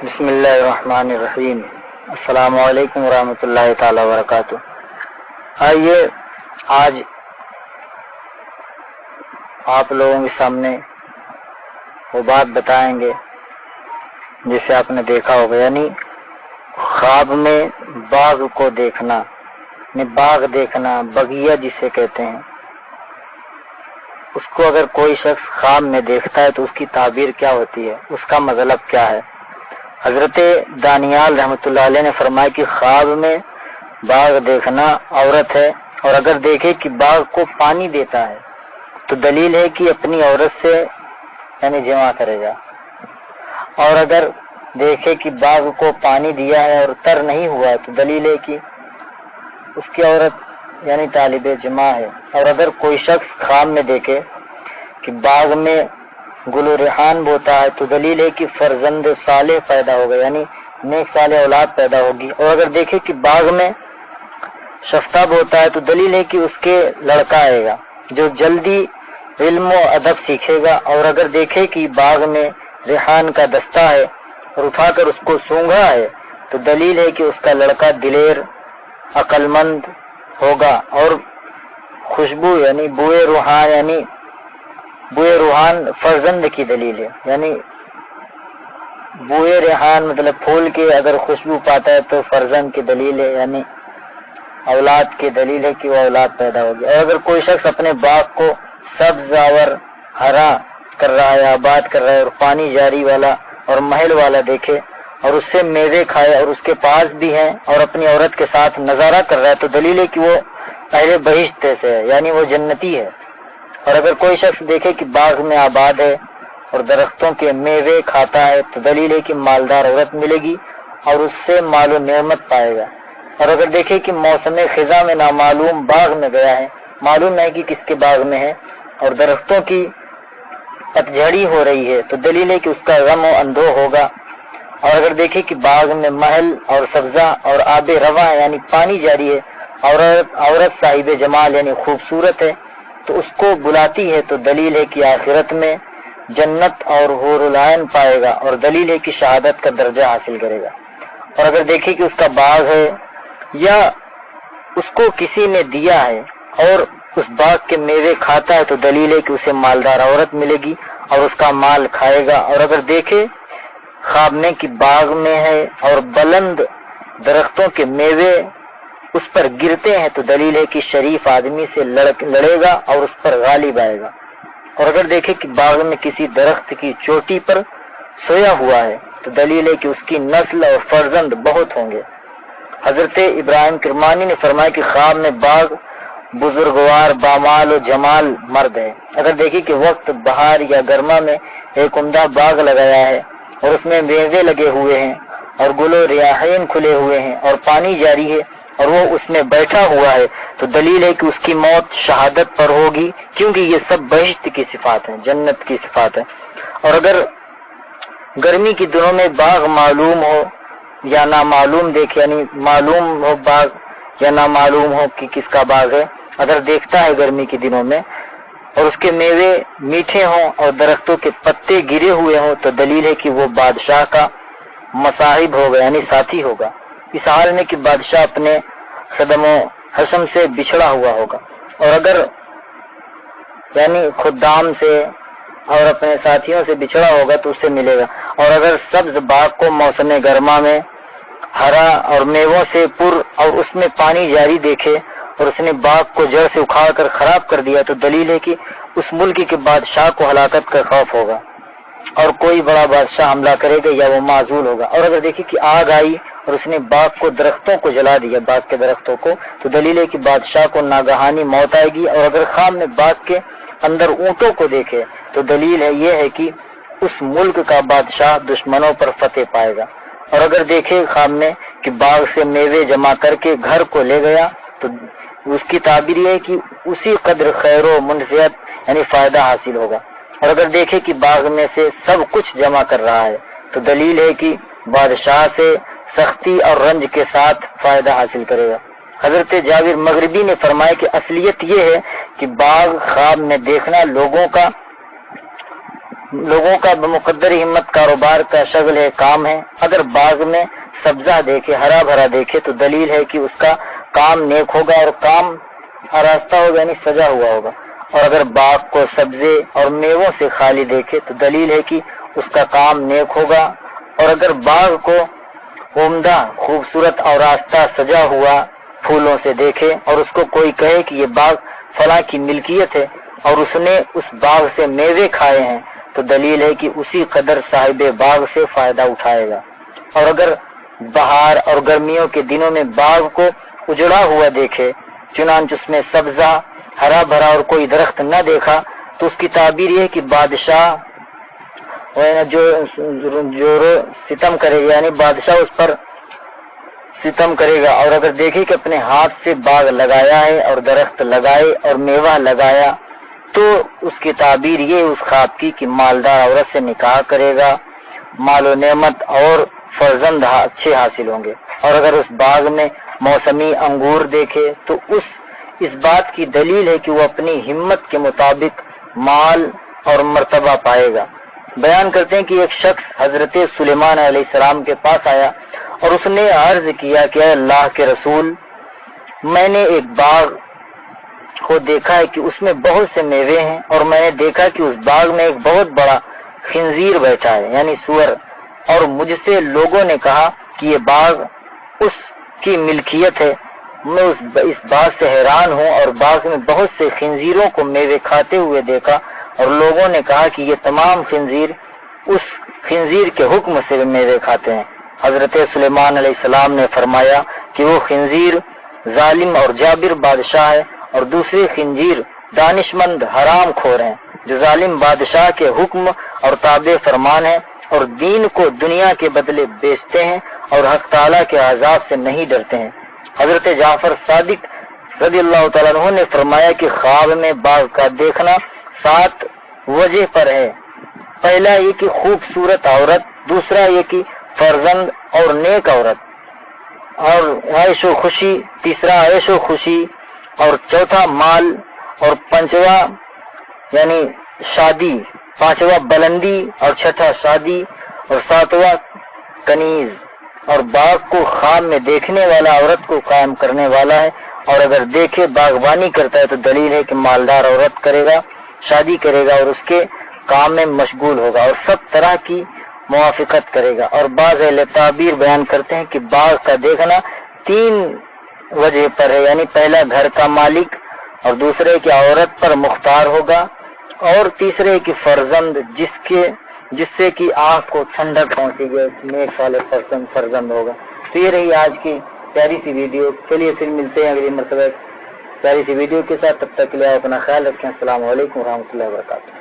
بسم اللہ الرحمن الرحیم۔ السلام علیکم ورحمۃ اللہ تعالی وبرکاتہ۔ آئیے آج آپ لوگوں کے سامنے وہ بات بتائیں گے جسے آپ نے دیکھا ہوگا، یعنی خواب میں باغ کو دیکھنا، یعنی باغ دیکھنا، بغیہ جسے کہتے ہیں، اس کو اگر کوئی شخص خواب میں دیکھتا ہے تو اس کی تعبیر کیا ہوتی ہے، اس کا مطلب کیا ہے۔ حضرت دانیال رحمۃ اللہ علیہ نے فرمایا کہ خواب میں باغ دیکھنا عورت ہے، اور اگر دیکھے کہ باغ کو پانی دیتا ہے تو دلیل ہے کہ اپنی عورت سے یعنی جمع کرے گا، اور اگر دیکھے کہ باغ کو پانی دیا ہے اور تر نہیں ہوا ہے تو دلیل ہے کہ اس کی عورت یعنی طالب جمع ہے۔ اور اگر کوئی شخص خواب میں دیکھے کہ باغ میں گل و ریحان بوتا ہے تو دلیل ہے کہ فرزند صالح پیدا ہوگا، یعنی نیک صالح اولاد پیدا ہوگی۔ اور اگر دیکھے کہ باغ میں شفتاب ہوتا ہے تو دلیل ہے کہ اس کے لڑکا آئے گا جو جلدی علم و ادب سیکھے گا۔ اور اگر دیکھے کہ باغ میں ریحان کا دستہ ہے اور اٹھا کر اس کو سونگھا ہے تو دلیل ہے کہ اس کا لڑکا دلیر عقل مند ہوگا۔ اور خوشبو یعنی بوئے روحان، یعنی بوئے روحان فرزند کی دلیل ہے، یعنی بوئے ریحان مطلب پھول کے اگر خوشبو پاتا ہے تو فرزند کی دلیل ہے، یعنی اولاد کی دلیل ہے کہ وہ اولاد پیدا ہوگی۔ اور اگر کوئی شخص اپنے باغ کو سبز اور ہرا کر رہا ہے، آباد کر رہا ہے اور پانی جاری والا اور محل والا دیکھے اور اس سے میوے کھائے اور اس کے پاس بھی ہیں اور اپنی عورت کے ساتھ نظارہ کر رہا ہے تو دلیل ہے کہ وہ اہل بہشت سے ہے، یعنی وہ جنتی ہے۔ اور اگر کوئی شخص دیکھے کہ باغ میں آباد ہے اور درختوں کے میوے کھاتا ہے تو دلیل ہے کہ مالدار عورت ملے گی اور اس سے مال و نعمت پائے گا۔ اور اگر دیکھے کہ موسم خزاں میں نامعلوم باغ میں گیا ہے، معلوم نہیں کہ کس کے باغ میں ہے، اور درختوں کی پتجھڑی ہو رہی ہے تو دلیل ہے کہ اس کا غم و اندوہ ہوگا۔ اور اگر دیکھے کہ باغ میں محل اور سبزہ اور آب رواں یعنی پانی جاری ہے، عورت صاحب جمال یعنی خوبصورت ہے تو اس کو بلاتی ہے تو دلیل ہے کہ آخرت میں جنت اور حور العین پائے گا، اور دلیل ہے کہ شہادت کا درجہ حاصل کرے گا۔ اور اگر دیکھے کہ اس کا باغ ہے یا اس کو کسی نے دیا ہے اور اس باغ کے میوے کھاتا ہے تو دلیل ہے کہ اسے مالدار عورت ملے گی اور اس کا مال کھائے گا۔ اور اگر دیکھے خواب میں کہ باغ میں ہے اور بلند درختوں کے میوے اس پر گرتے ہیں تو دلیل ہے کہ شریف آدمی سے لڑے گا اور اس پر غالب آئے گا۔ اور اگر دیکھے کہ باغ میں کسی درخت کی چوٹی پر سویا ہوا ہے تو دلیل ہے کہ اس کی نسل اور فرزند بہت ہوں گے۔ حضرت ابراہیم کرمانی نے فرمایا کہ خواب میں باغ بزرگوار بامال و جمال مرد ہے۔ اگر دیکھے کہ وقت بہار یا گرما میں ایک عمدہ باغ لگایا ہے اور اس میں میوے لگے ہوئے ہیں اور گل و ریاحین کھلے ہوئے ہیں اور پانی جاری ہے اور وہ اس میں بیٹھا ہوا ہے تو دلیل ہے کہ اس کی موت شہادت پر ہوگی، کیونکہ یہ سب بہشت کی صفات ہیں، جنت کی صفات ہیں۔ اور اگر گرمی کے دنوں میں باغ معلوم ہو یا نامعلوم دیکھے، یعنی معلوم ہو باغ یا نامعلوم ہو کہ کس کا باغ ہے، اگر دیکھتا ہے گرمی کے دنوں میں اور اس کے میوے میٹھے ہوں اور درختوں کے پتے گرے ہوئے ہوں تو دلیل ہے کہ وہ بادشاہ کا مصاحب ہوگا، یعنی ساتھی ہوگا، اس حال میں کہ بادشاہ اپنے خدم و حشم سے بچھڑا ہوا ہوگا۔ اور اگر یعنی خدام سے اور اپنے ساتھیوں سے بچھڑا ہوگا تو اسے ملے گا۔ اور اگر سبز باغ کو موسم گرما میں ہرا اور میووں سے پر اور اس میں پانی جاری دیکھے اور اس نے باغ کو جڑ سے اکھاڑ کر خراب کر دیا تو دلیل ہے کہ اس ملک کے بادشاہ کو ہلاکت کا خوف ہوگا اور کوئی بڑا بادشاہ حملہ کرے گا یا وہ معزول ہوگا۔ اور اگر دیکھیں کہ آگ آئی اور اس نے باغ کو درختوں کو جلا دیا، باغ کے درختوں کو، تو دلیل ہے کہ بادشاہ کو ناگہانی موت آئے گی۔ اور اگر خواب میں باغ کے اندر اونٹوں کو دیکھے تو دلیل ہے یہ ہے کہ اس ملک کا بادشاہ دشمنوں پر فتح پائے گا۔ اور اگر دیکھے خواب میں کہ باغ سے میوے جمع کر کے گھر کو لے گیا تو اس کی تعبیر یہ ہے کہ اسی قدر خیر و منفعت یعنی فائدہ حاصل ہوگا۔ اور اگر دیکھے کہ باغ میں سے سب کچھ جمع کر رہا ہے تو دلیل ہے کہ بادشاہ سے سختی اور رنج کے ساتھ فائدہ حاصل کرے گا۔ حضرت جابر مغربی نے فرمایا کہ اصلیت یہ ہے کہ باغ خواب میں دیکھنا لوگوں کا لوگوں کا بمقدر ہمت کاروبار کا شغل ہے، کام ہے، اگر باغ میں سبزہ دیکھے، ہرا بھرا دیکھے تو دلیل ہے کہ اس کا کام نیک ہوگا اور کام آراستہ ہوگا، یعنی سجا ہوا ہوگا۔ اور اگر باغ کو سبزے اور میووں سے خالی دیکھے تو دلیل ہے کہ اس کا کام نیک ہوگا۔ اور اگر باغ کو عمدہ، خوبصورت اور آراستہ سجا ہوا پھولوں سے دیکھے اور اس کو کوئی کہے کہ یہ باغ فلاں کی ملکیت ہے اور اس نے اس باغ سے میوے کھائے ہیں تو دلیل ہے کہ اسی قدر صاحب باغ سے فائدہ اٹھائے گا۔ اور اگر بہار اور گرمیوں کے دنوں میں باغ کو اجڑا ہوا دیکھے، چنانچہ اس میں سبزہ ہرا بھرا اور کوئی درخت نہ دیکھا تو اس کی تعبیر یہ ہے کہ بادشاہ جو ستم کرے گا، یعنی بادشاہ اس پر ستم کرے گا۔ اور اگر دیکھے کہ اپنے ہاتھ سے باغ لگایا ہے اور درخت لگائے اور میوہ لگایا تو اس کی تعبیر یہ اس خواب کی کہ مالدار عورت سے نکاح کرے گا، مال و نعمت اور فرزند اچھے حاصل ہوں گے۔ اور اگر اس باغ میں موسمی انگور دیکھے تو اس بات کی دلیل ہے کہ وہ اپنی ہمت کے مطابق مال اور مرتبہ پائے گا۔ بیان کرتے ہیں کہ ایک شخص حضرت سلیمان علیہ السلام کے پاس آیا اور اس نے عرض کیا کہ اے اللہ کے رسول، میں نے ایک باغ کو دیکھا ہے کہ اس میں بہت سے میوے ہیں اور میں نے دیکھا کہ اس باغ میں ایک بہت بڑا خنزیر بیٹھا ہے، یعنی سور، اور مجھ سے لوگوں نے کہا کہ یہ باغ اس کی ملکیت ہے۔ میں اس بات سے حیران ہوں اور باغ میں بہت سے خنزیروں کو میوے کھاتے ہوئے دیکھا اور لوگوں نے کہا کہ یہ تمام خنزیر اس خنزیر کے حکم سے میوے کھاتے ہیں۔ حضرت سلیمان علیہ السلام نے فرمایا کہ وہ خنزیر ظالم اور جابر بادشاہ ہے اور دوسرے خنزیر دانشمند حرام خور ہیں جو ظالم بادشاہ کے حکم اور تابع فرمان ہیں اور دین کو دنیا کے بدلے بیچتے ہیں اور حق تعالیٰ کے عذاب سے نہیں ڈرتے ہیں۔ حضرت جعفر صادق رضی اللہ تعالیٰ عنہ نے فرمایا کہ خواب میں باغ کا دیکھنا 7 وجہ پر ہے۔ پہلا یہ کہ خوبصورت عورت، دوسرا یہ کہ فرزند اور نیک عورت، اور عیش و خوشی، تیسرا عیش و خوشی، اور چوتھا مال، اور پانچواں یعنی شادی، پانچواں بلندی، اور چھٹا شادی، اور ساتواں کنیز۔ اور باغ کو خواب میں دیکھنے والا عورت کو قائم کرنے والا ہے، اور اگر دیکھے باغبانی کرتا ہے تو دلیل ہے کہ مالدار عورت کرے گا، شادی کرے گا اور اس کے کام میں مشغول ہوگا اور سب طرح کی موافقت کرے گا۔ اور بعض اہل تعبیر بیان کرتے ہیں کہ باغ کا دیکھنا 3 وجہ پر ہے، یعنی پہلا گھر کا مالک، اور دوسرے کہ عورت پر مختار ہوگا، اور تیسرے کہ فرزند جس سے کہ آنکھ کو ٹھنڈک پہنچے گی، نیک صالح فرزند ہوگا۔ تو یہ رہی آج کی پیاری سی ویڈیو۔ چلیے پھر ملتے ہیں اگلی مرتبہ پیاری سی ویڈیو کے ساتھ، تب تک کے لیے اپنا خیال رکھیں۔ السلام علیکم ورحمۃ اللہ وبرکاتہ۔